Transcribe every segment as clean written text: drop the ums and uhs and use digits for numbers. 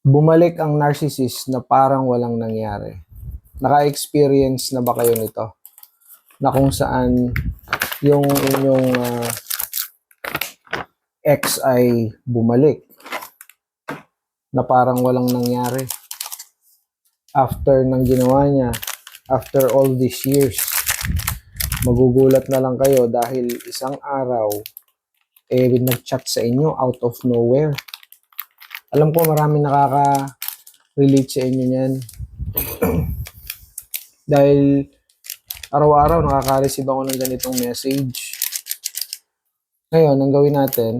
Bumalik ang narcissist na parang walang nangyari. Naka-experience na ba kayo nito? Na kung saan yung inyong ex ay bumalik na parang walang nangyari after ng ginawa niya, after all these years. Magugulat na lang kayo dahil isang araw nag-chat sa inyo out of nowhere. Alam ko marami nakaka-relate sa inyo niyan. Dahil araw-araw nakaka-receive ako ng ganitong message. Ngayon, ang gawin natin,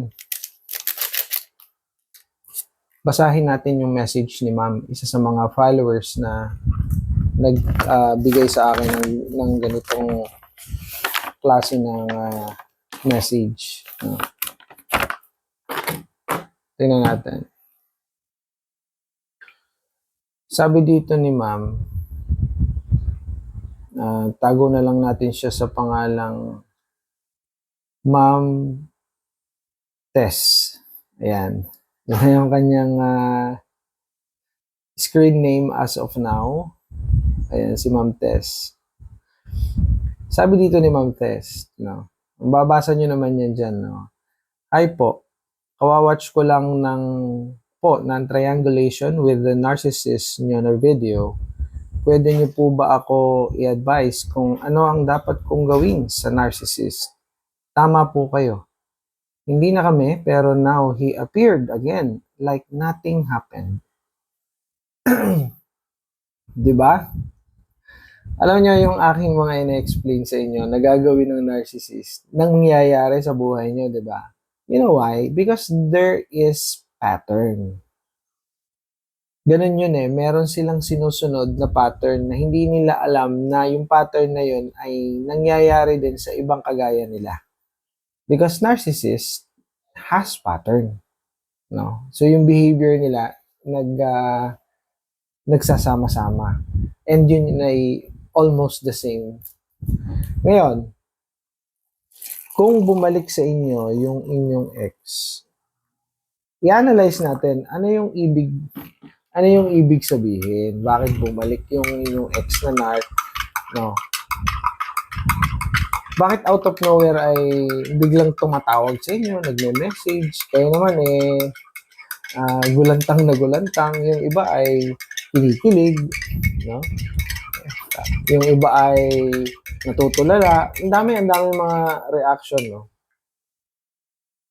basahin natin yung message ni ma'am, isa sa mga followers na nagbigay sa akin ng ganitong klase ng message. Tingnan natin. Sabi dito ni ma'am, tago na lang natin siya sa pangalang Ma'am Tess. Ayan. Yan yung kanyang screen name as of now. Ayan, si Ma'am Tess. Sabi dito ni Ma'am Tess, no? Babasa nyo naman yan dyan, no? Hi po. Kawawatch ko lang ng triangulation with the narcissist nyo na video. Pwede nyo po ba ako i-advise kung ano ang dapat kong gawin sa narcissist? Tama po kayo. Hindi na kami, pero now he appeared again like nothing happened. Diba? Alam nyo yung aking mga ina-explain sa inyo na gagawin ng narcissist, nangyayari sa buhay nyo, diba? You know why? Because there is pattern. Ganun yun eh. Meron silang sinusunod na pattern na hindi nila alam na yung pattern na yun ay nangyayari din sa ibang kagaya nila. Because narcissist has pattern. No? So yung behavior nila nagsasama-sama. And yun ay almost the same. Ngayon, kung bumalik sa inyo yung inyong ex, i-analyze natin ano yung ibig sabihin? Bakit bumalik yung inyong ex na narc? No? Bakit out of nowhere ay biglang tumatawag sa inyo, nagme-message? Kayo naman gulantang na gulantang. Yung iba ay kinikilig, no? Yung iba ay natutulala. Ang dami mga reaction, no?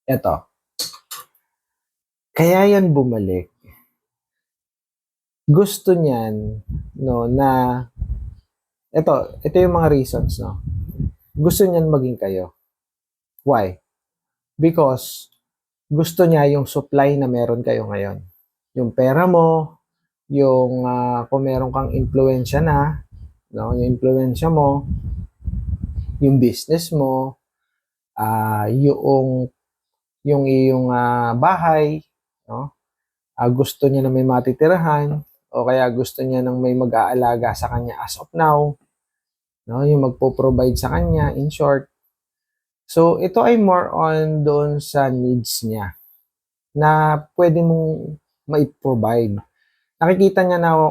Eto. Kaya yan bumalik. Gusto niyan, no, na ito yung mga reasons, no. Gusto niyan maging kayo. Why? Because gusto niya yung supply na meron kayo ngayon. Yung pera mo, yung kung meron kang impluwensya na, no, yung impluwensya mo, yung business mo, yung iyong bahay, no? Gusto niya na may matitirahan o kaya gusto niya nang may mag-aalaga sa kanya as of now, no? Yung magpo-provide sa kanya, in short. So, ito ay more on doon sa needs niya na pwede mong ma-provide. Nakikita niya na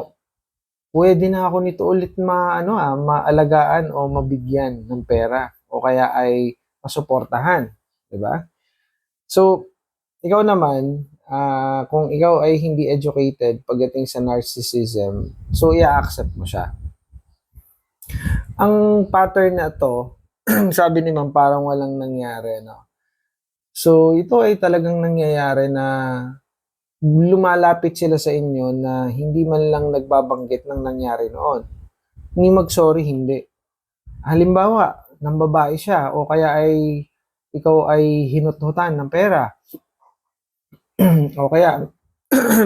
pwede na ako nito ulit maalagaan o mabigyan ng pera o kaya ay masuportahan, 'di ba? So, ikaw naman, kung ikaw ay hindi educated pagdating sa narcissism, so i-accept mo siya. Ang pattern na to, sabi ni ma'am parang walang nangyari, no? So, ito ay talagang nangyayari na lumalapit sila sa inyo na hindi man lang nagbabanggit ng nangyari noon. Hindi mag-sorry, hindi. Halimbawa, ng babae siya o kaya ay ikaw ay hinut-hutan ng pera o kaya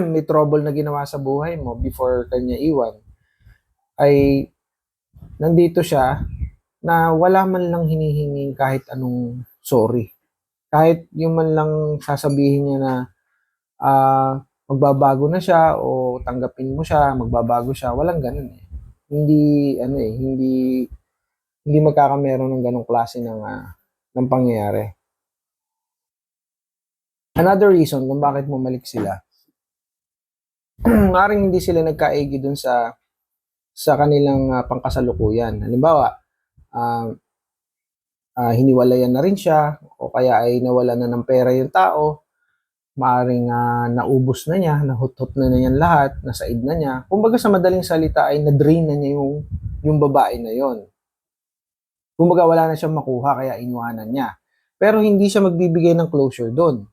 may trouble na ginawa sa buhay mo before kanya iwan, ay nandito siya na wala man lang hinihinging kahit anong sorry. Kahit yung man lang sasabihin niya na magbabago na siya o tanggapin mo siya, magbabago siya, walang ganun eh. Hindi magkakameron ng ganong klase ng pangyayari. Another reason kung bakit bumalik sila, maaaring hindi sila nagkaigi dun sa kanilang pangkasalukuyan. Halimbawa, ah, hiniwalayan na rin siya o kaya ay nawala na ng pera yung tao, maaaring naubos na niya, nahuthot na niya lahat, nasaid na niya. Kumbaga sa madaling salita ay na-drain na niya yung babae na yon. Kumbaga wala na siyang makuha kaya iniwanan niya. Pero hindi siya magbibigay ng closure doon.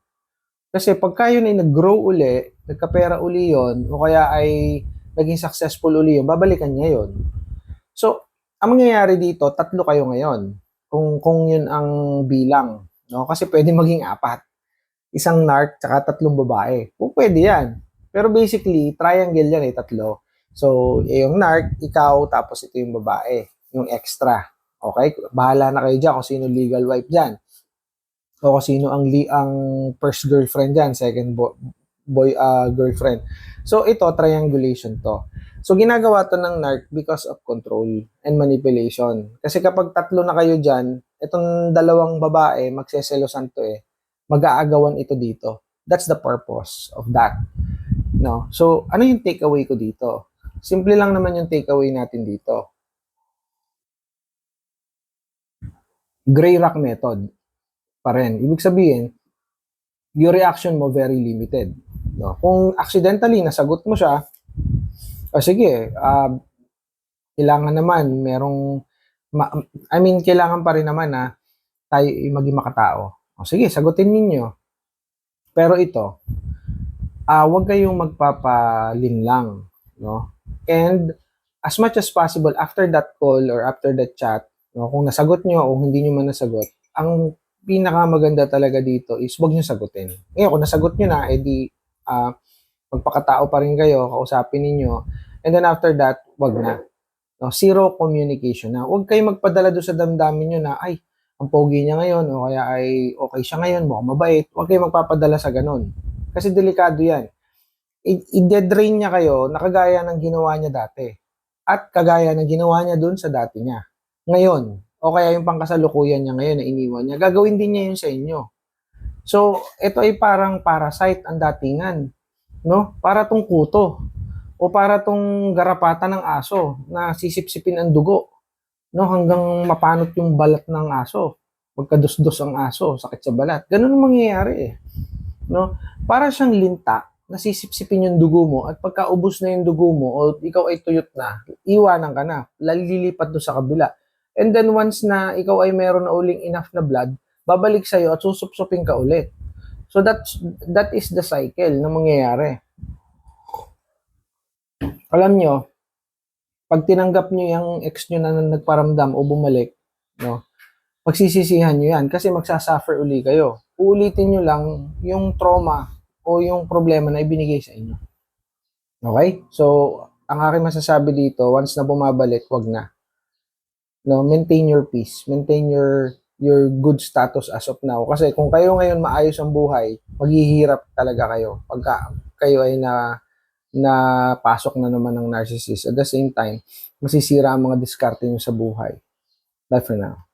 Kasi pagka yun ay nag-grow uli, nagkapera uli yon, o kaya ay naging successful uli yun, babalikan niya yon. So, ang mangyayari dito, tatlo kayo ngayon. Kung yun ang bilang. No? Kasi pwede maging apat. Isang narc, tsaka tatlong babae. Kung pwede yan. Pero basically, triangle yan eh, tatlo. So, yung narc, ikaw, tapos ito yung babae. Yung extra. Okay? Bahala na kayo dyan kung sino legal wife dyan. O kung sino ang first girlfriend dyan, second boy girlfriend. So, ito, triangulation to. So, ginagawa to ng narc because of control and manipulation. Kasi kapag tatlo na kayo dyan, itong dalawang babae, magseselosan to eh. Mag-aagawan ito dito. That's the purpose of that. No? So, ano yung takeaway ko dito? Simple lang naman yung takeaway natin dito. Gray rock method pa rin. Ibig sabihin, yung reaction mo very limited. No? Kung accidentally nasagot mo siya, sige, kailangan naman kailangan pa rin naman na tayo maging makatao. Sige, sagutin ninyo. Pero ito, huwag kayong magpapalinlang, no? And as much as possible after that call or after that chat, no, kung nasagot nyo o hindi nyo man nasagot, ang pinakamaganda talaga dito is huwag nyo sagutin. Ngayon, kung nasagot nyo na, edi magpakatao pa rin kayo, kausapin ninyo, and then after that, wag na. No, zero communication na. Huwag kayong magpadala doon sa damdamin nyo na, ay, ang pogi niya ngayon, o kaya ay okay siya ngayon, mukhang mabait. Huwag kayong magpapadala sa ganun. Kasi delikado yan. I-dedrain niya kayo na kagaya ng ginawa niya dati. At kagaya ng ginawa niya doon sa dati niya. Ngayon, o kaya yung pangkasalukuyan niya ngayon na iniwan niya, gagawin din niya yun sa inyo. So, ito ay parang parasite ang datingan. No? Para tong kuto. O para tong garapatan ng aso na sisipsipin ang dugo. No? Hanggang mapanot yung balat ng aso. Magkadusdos ang aso, sakit sa balat. Ganun ang mangyayari eh. No? Para siyang linta, nasisipsipin yung dugo mo at pagkaubos na yung dugo mo o ikaw ay tuyot na, iwanan ka na, lalilipat doon sa kabila. And then once na ikaw ay meron na uling enough na blood, babalik sa'yo at susupsupin ka ulit. So that is the cycle na mangyayari. Alam nyo, pag tinanggap nyo yung ex nyo na nagparamdam o bumalik, no, pagsisisihan nyo yan kasi magsasuffer uli kayo. Uulitin nyo lang yung trauma o yung problema na ibinigay sa inyo. Okay? So, ang aking masasabi dito, once na bumabalik, wag na. No, maintain your peace. Maintain your good status as of now. Kasi kung kayo ngayon maayos ang buhay, maghihirap talaga kayo pagka kayo ay na pasok na naman ng narcissist. At the same time, masisira ang mga diskarte nyo sa buhay. Bye for now.